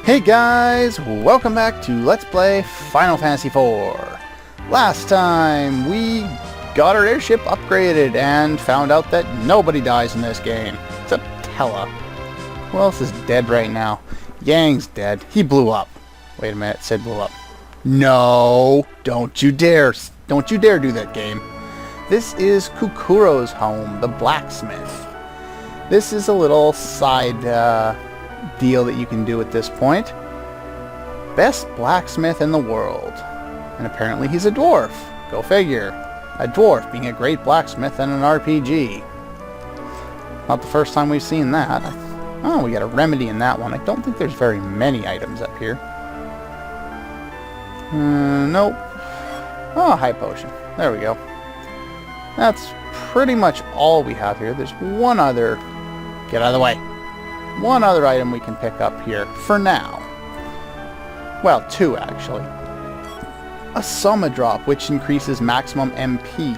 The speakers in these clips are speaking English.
Hey guys, welcome back to Let's Play Final Fantasy IV. Last time we got our airship upgraded and found out that nobody dies in this game, except Tella. Who else is dead right now? Yang's dead. He blew up. Wait a minute, Sid blew up. No, don't you dare do that, game. This is Kukuro's home, the blacksmith. This is a little side deal that you can do at this point. Best blacksmith in the world. And apparently he's a dwarf. Go figure. A dwarf being a great blacksmith in an RPG. Not the first time we've seen that. Oh, we got a remedy in that one. I don't think there's very many items up here. Nope. Oh, high potion. There we go. That's pretty much all we have here. There's one other... Get out of the way. One other item we can pick up here, for now. Well, two actually. A Soma Drop, which increases maximum MP.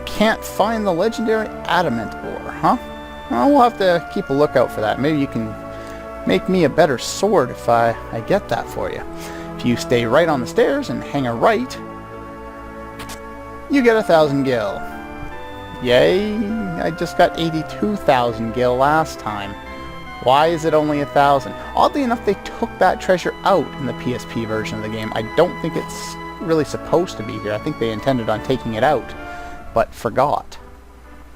Can't find the legendary adamant ore, huh? Well, we'll have to keep a lookout for that. Maybe you can make me a better sword if I get that for you. If you stay right on the stairs and hang a right, you get 1,000 gil. Yay! I just got 82,000 gil last time. Why is it only 1,000? Oddly enough, they took that treasure out in the PSP version of the game. I don't think it's really supposed to be here. I think they intended on taking it out, but forgot.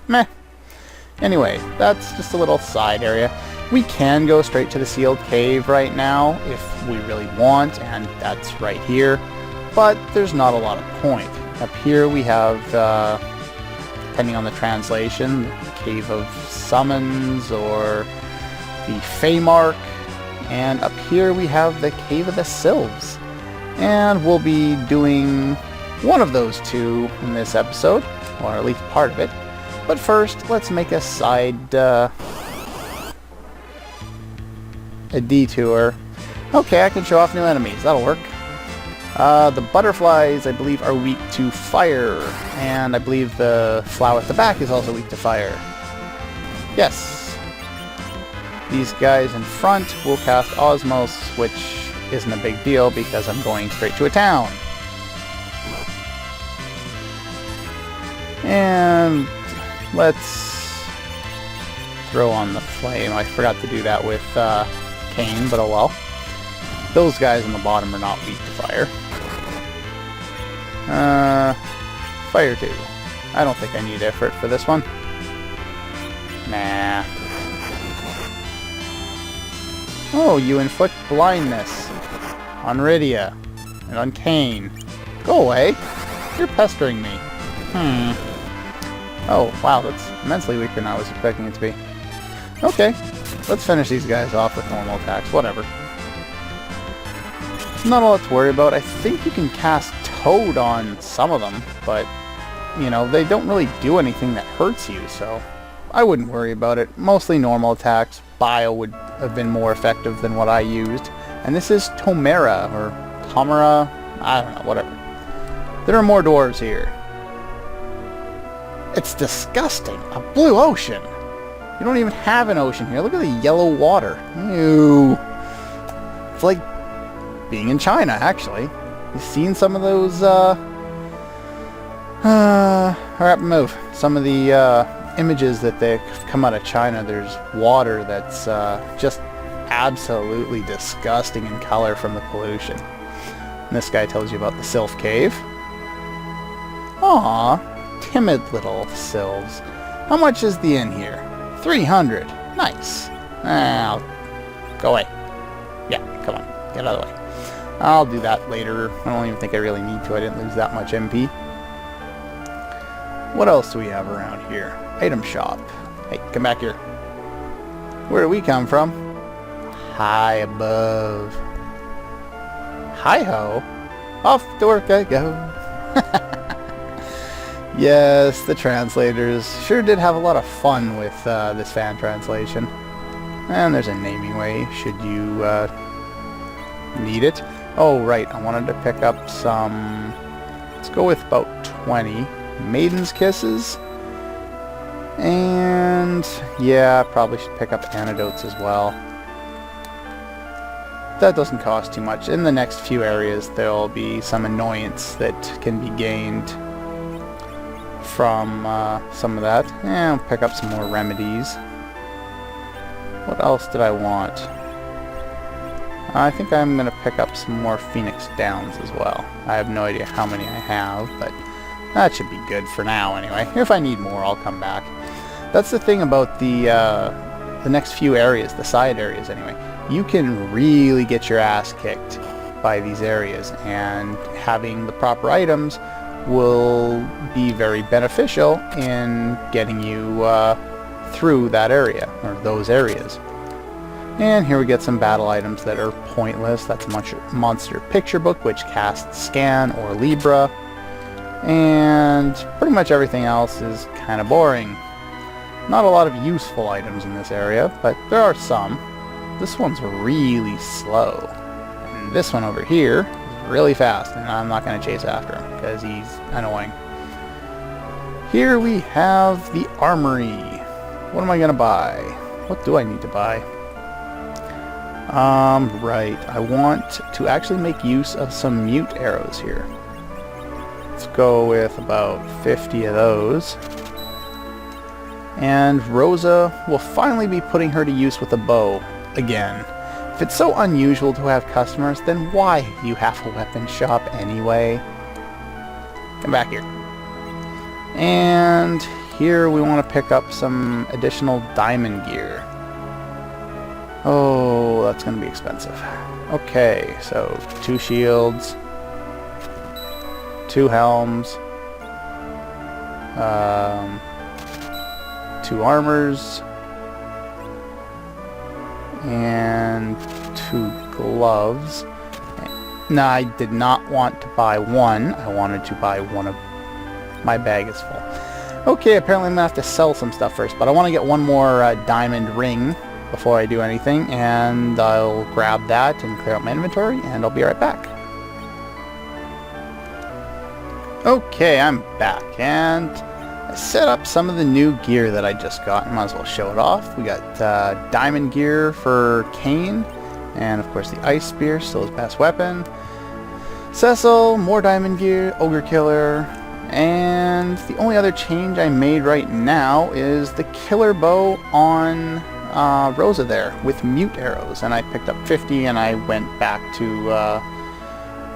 Meh. Anyway, that's just a little side area. We can go straight to the sealed cave right now if we really want, and that's right here. But there's not a lot of point. Up here we have... depending on the translation, the Cave of Summons or the Feymark, and up here we have the Cave of the Sylphs. And we'll be doing one of those two in this episode, or at least part of it. But first, let's make a side, a detour. Okay, I can show off new enemies, that'll work. The butterflies, I believe, are weak to fire, and I believe the flower at the back is also weak to fire. Yes. These guys in front will cast Osmos, which isn't a big deal because I'm going straight to a town. And let's throw on the flame. I forgot to do that with Cain, but oh well. Those guys on the bottom are not weak to fire. Fire 2. I don't think I need effort for this one. Nah. Oh, you inflict blindness on Rydia and on Cain. Go away. You're pestering me. Oh, wow, that's immensely weaker than I was expecting it to be. Okay, let's finish these guys off with normal attacks. Whatever. Not a lot to worry about. I think you can cast Toad on some of them, but, you know, they don't really do anything that hurts you, so I wouldn't worry about it. Mostly normal attacks. Bio would have been more effective than what I used. And this is Tomera, or Tomera, I don't know, whatever. There are more dwarves here. It's disgusting. A blue ocean. You don't even have an ocean here. Look at the yellow water. Ew. It's like being in China, actually. You've seen some of those, hurry up and move. Some of the, images that they come out of China. There's water that's, just absolutely disgusting in color from the pollution. And this guy tells you about the Sylph Cave. Aww, timid little sylphs. How much is the inn here? 300. Nice. I'll go away. Yeah, come on, get out of the way. I'll do that later. I don't even think I really need to. I didn't lose that much MP. What else do we have around here? Item shop. Hey, come back here. Where do we come from? High above. Hi-ho. Off to work I go. Yes, the translators sure did have a lot of fun with this fan translation. And there's a naming way, should you need it. Oh, right, I wanted to pick up some... Let's go with about 20. Maiden's Kisses. And yeah, I probably should pick up antidotes as well. That doesn't cost too much. In the next few areas there'll be some annoyance that can be gained from some of that. And I'll pick up some more remedies. What else did I want? I think I'm going to pick up some more Phoenix Downs as well. I have no idea how many I have, but that should be good for now anyway. If I need more, I'll come back. That's the thing about the next few areas, the side areas anyway. You can really get your ass kicked by these areas, and having the proper items will be very beneficial in getting you through that area, or those areas. And here we get some battle items that are pointless. That's Monster Picture Book, which casts Scan or Libra. And pretty much everything else is kind of boring. Not a lot of useful items in this area, but there are some. This one's really slow. And this one over here is really fast, and I'm not going to chase after him because he's annoying. Here we have the Armory. What am I going to buy? What do I need to buy? Right. I want to actually make use of some mute arrows here. Let's go with about 50 of those. And Rosa will finally be putting her to use with a bow again. If it's so unusual to have customers, then why do you have a weapon shop anyway? Come back here. And here we want to pick up some additional diamond gear. Oh, that's going to be expensive. Okay, so 2 shields, 2 helms, 2 armors, and 2 gloves. No, I did not want to buy one. I wanted to buy one of... My bag is full. Okay, apparently I'm going to have to sell some stuff first, but I want to get one more diamond ring before I do anything, and I'll grab that and clear out my inventory, and I'll be right back. Okay, I'm back, and I set up some of the new gear that I just got, and might as well show it off. We got diamond gear for Cain, and of course the ice spear, still his best weapon. Cecil, more diamond gear, ogre killer, and the only other change I made right now is the killer bow on Rosa there with mute arrows, and I picked up 50, and I went back to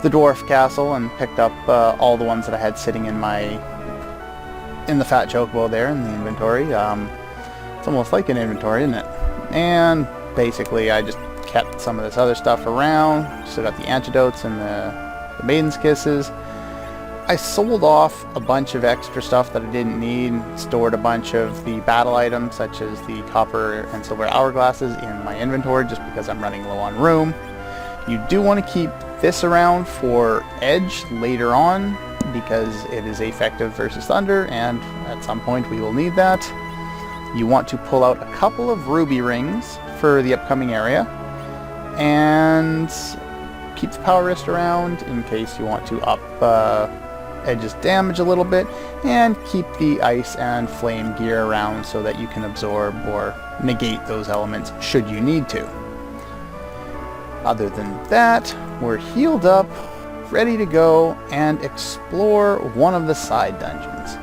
the dwarf castle and picked up all the ones that I had sitting in the fat chocobo there in the inventory. It's almost like an inventory, isn't it? And basically I just kept some of this other stuff around. Still got the antidotes and the maiden's kisses. I sold off a bunch of extra stuff that I didn't need, stored a bunch of the battle items such as the copper and silver hourglasses in my inventory just because I'm running low on room. You do want to keep this around for edge later on because it is effective versus thunder, and at some point we will need that. You want to pull out a couple of ruby rings for the upcoming area, and keep the power wrist around in case you want to up Edge's damage a little bit, and keep the ice and flame gear around so that you can absorb or negate those elements should you need to. Other than that, we're healed up, ready to go and explore one of the side dungeons.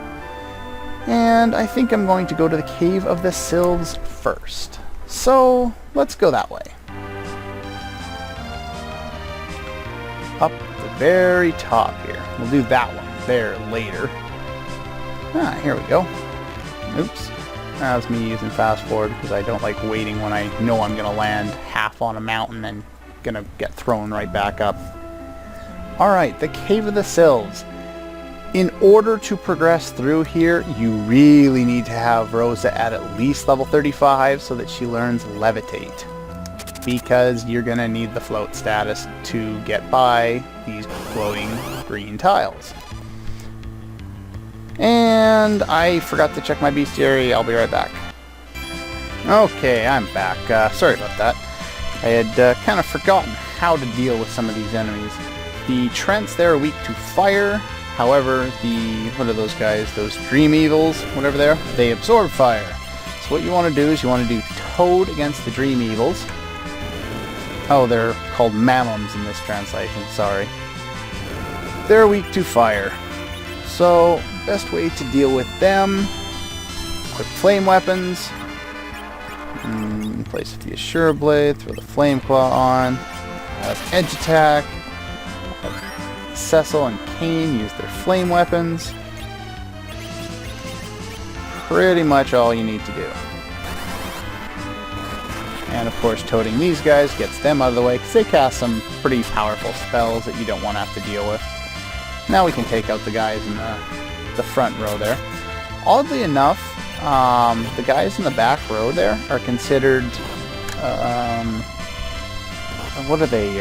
And I think I'm going to go to the Cave of the Sylphs first. So let's go that way. Up the very top here. We'll do that one there later. Here we go. Oops. That was me using fast forward because I don't like waiting when I know I'm going to land half on a mountain and going to get thrown right back up. Alright, the Cave of the Sylphs. In order to progress through here, you really need to have Rosa at least level 35 so that she learns Levitate. Because you're going to need the float status to get by these floating green tiles. And I forgot to check my bestiary. I'll be right back. Okay, I'm back. Sorry about that. I had kind of forgotten how to deal with some of these enemies. The Trents there are weak to fire, However, what are those guys? Those Dream Evils, whatever they are, they absorb fire. So what you want to do is you want to do Toad against the Dream Evils. Oh, they're called Mammums in this translation, sorry. They're weak to fire. So, best way to deal with them, equip flame weapons, place the Assure Blade, throw the Flame Claw on, have Edge Attack, have Cecil and Kane use their flame weapons. Pretty much all you need to do. And of course toading these guys gets them out of the way because they cast some pretty powerful spells that you don't want to have to deal with. Now we can take out the guys in the front row there. Oddly enough, the guys in the back row there are considered, what are they,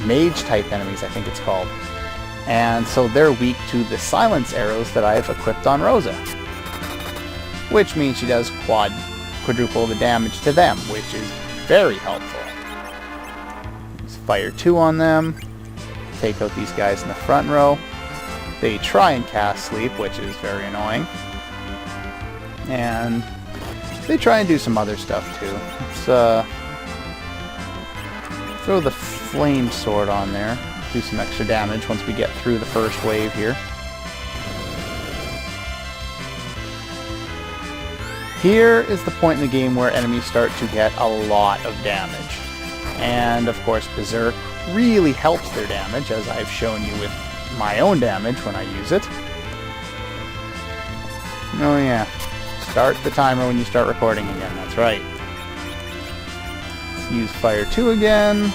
mage type enemies I think it's called. And so they're weak to the silence arrows that I've equipped on Rosa. Which means she does quadruple the damage to them, which is very helpful. Use Fire 2 on them. Take out these guys in the front row. They try and cast Sleep, which is very annoying. And they try and do some other stuff too. Let's throw the Flame Sword on there. Do some extra damage once we get through the first wave here. Here is the point in the game where enemies start to get a lot of damage. And of course Berserk really helps their damage, as I've shown you with my own damage when I use it. Oh yeah, start the timer when you start recording again, that's right. Let's use Fire 2 again.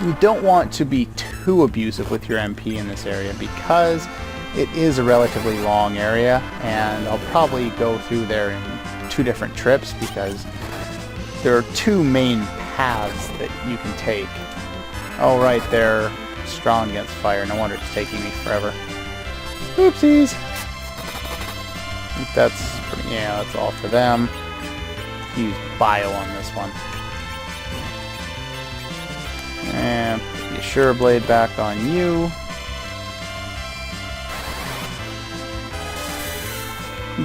You don't want to be too abusive with your MP in this area because it is a relatively long area, and I'll probably go through there in 2 different trips because there are 2 main paths that you can take. Oh right, they're strong against fire. No wonder it's taking me forever. Oopsies! I think that's pretty, yeah, that's all for them. Use Bio on this one. And put the Assure Blade back on you.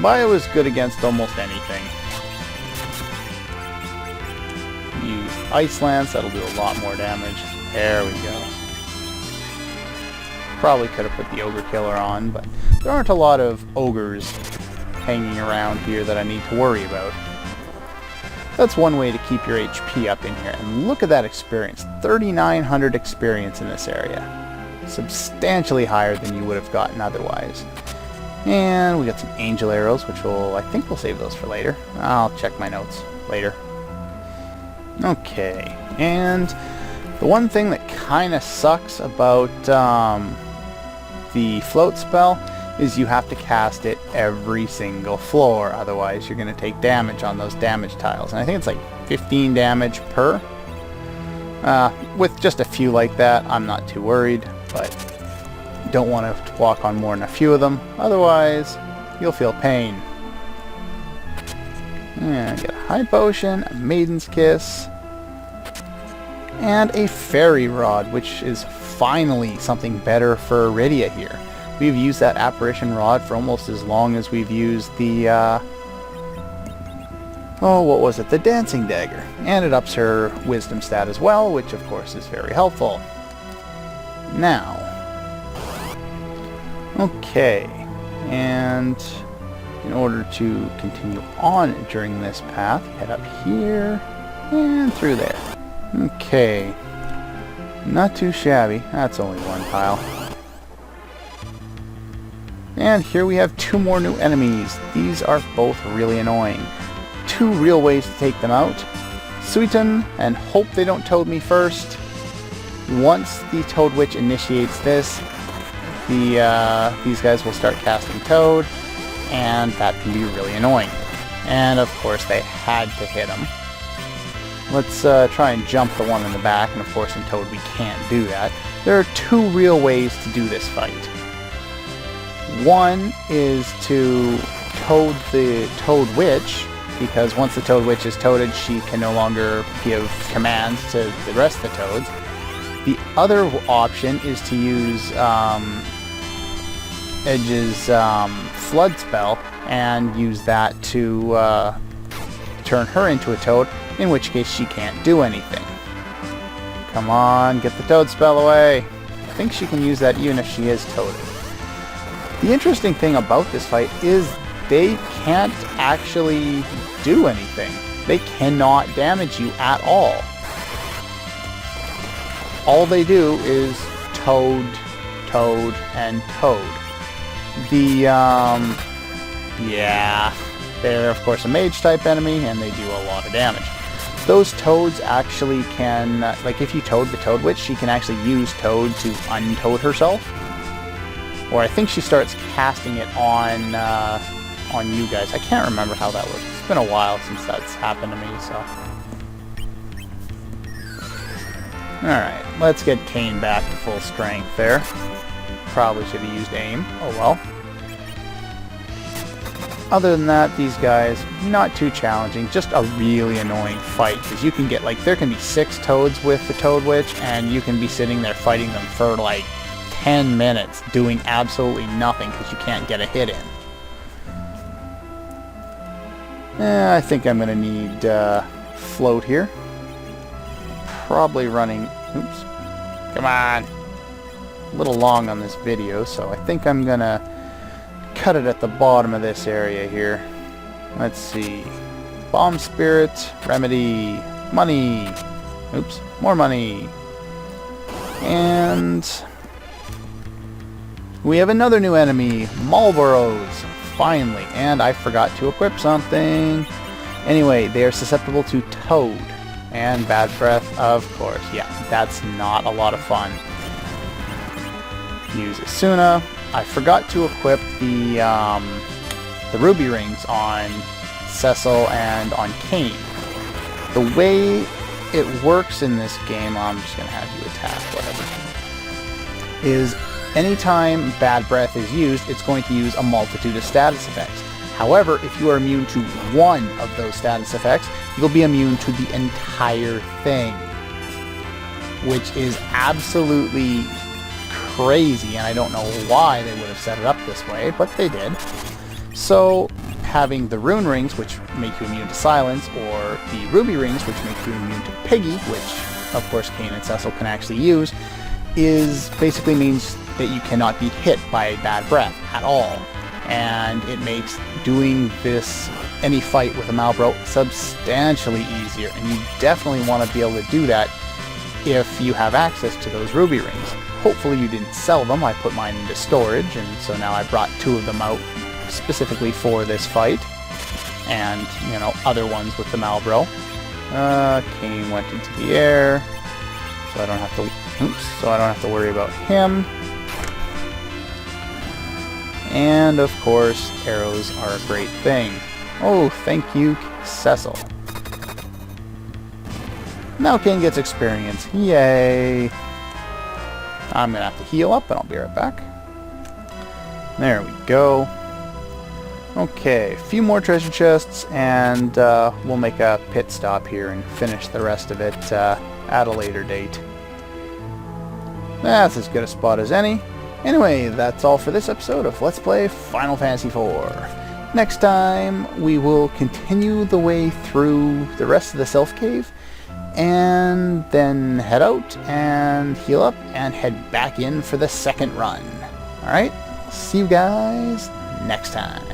Bio is good against almost anything. Use Ice Lance, that'll do a lot more damage. There we go. Probably could have put the Ogre Killer on, but there aren't a lot of ogres hanging around here that I need to worry about. That's one way to keep your HP up in here. And look at that experience. 3,900 experience in this area. Substantially higher than you would have gotten otherwise. And we got some Angel Arrows, which I think we'll save those for later. I'll check my notes later. Okay, and the one thing that kind of sucks about the float spell is you have to cast it every single floor, otherwise you're going to take damage on those damage tiles. And I think it's like 15 damage per. With just a few like that, I'm not too worried, but don't want to walk on more than a few of them, otherwise you'll feel pain. And get a High Potion, a Maiden's Kiss, and a Fairy Rod, which is finally something better for Iridia here. We've used that Apparition Rod for almost as long as we've used the, what was it? The Dancing Dagger. And it ups her Wisdom stat as well, which of course is very helpful. Now, okay, and in order to continue on during this path, head up here and through there. Okay, not too shabby. That's only one tile. And here we have 2 more new enemies. These are both really annoying. 2 real ways to take them out. Suiton, and hope they don't toad me first. Once the Toad Witch initiates this, these guys will start casting Toad, and that can be really annoying. And of course they had to hit him. Let's try and jump the one in the back, and of course in Toad we can't do that. There are 2 real ways to do this fight. One is to toad the Toad Witch, because once the Toad Witch is toaded, she can no longer give commands to the rest of the toads. The other option is to use Edge's Flood spell and use that to turn her into a toad, in which case she can't do anything. Come on, get the toad spell away. I think she can use that even if she is toaded. The interesting thing about this fight is they can't actually do anything. They cannot damage you at all. All they do is toad, toad, and toad. Yeah, they're of course a mage type enemy and they do a lot of damage. Those toads actually can, like if you toad the Toad Witch, she can actually use toad to untoad herself. Or I think she starts casting it on you guys. I can't remember how that works. It's been a while since that's happened to me, so. Alright, let's get Kane back to full strength there. Probably should have used aim. Oh well. Other than that, these guys, not too challenging, just a really annoying fight, because you can get, like, there can be 6 toads with the Toad Witch, and you can be sitting there fighting them for, like, 10 minutes, doing absolutely nothing, because you can't get a hit in. I think I'm going to need float here. Probably running... Oops. Come on! A little long on this video, so I think I'm going to cut it at the bottom of this area here. Let's see. Bomb Spirit, Remedy, money. Oops, more money. And we have another new enemy, Marlboros, finally. And I forgot to equip something. Anyway, they are susceptible to Toad and Bad Breath, of course. Yeah, that's not a lot of fun. Use Asuna. I forgot to equip the ruby rings on Cecil and on Kane. The way it works in this game, I'm just going to have you attack, whatever, is anytime Bad Breath is used, it's going to use a multitude of status effects. However, if you are immune to one of those status effects, you'll be immune to the entire thing, which is absolutely crazy, and I don't know why they would have set it up this way, but they did. So having the rune rings, which make you immune to silence, or the ruby rings, which make you immune to Piggy, which of course Kane and Cecil can actually use, is basically means that you cannot be hit by Bad Breath at all, and it makes doing this any fight with a Malbro substantially easier, and you definitely want to be able to do that if you have access to those ruby rings. Hopefully you didn't sell them. I put mine into storage, and so now I brought 2 of them out specifically for this fight, and, you know, other ones with the Malbro. Kane went into the air, so I don't have to worry about him. And of course, arrows are a great thing. Oh, thank you, Cecil. Now Kane gets experience. Yay! I'm gonna have to heal up, and I'll be right back. There we go. Okay, a few more treasure chests, and we'll make a pit stop here and finish the rest of it at a later date. That's as good a spot as any. Anyway, that's all for this episode of Let's Play Final Fantasy IV. Next time, we will continue the way through the rest of the Self Cave, and then head out and heal up and head back in for the second run. Alright, see you guys next time.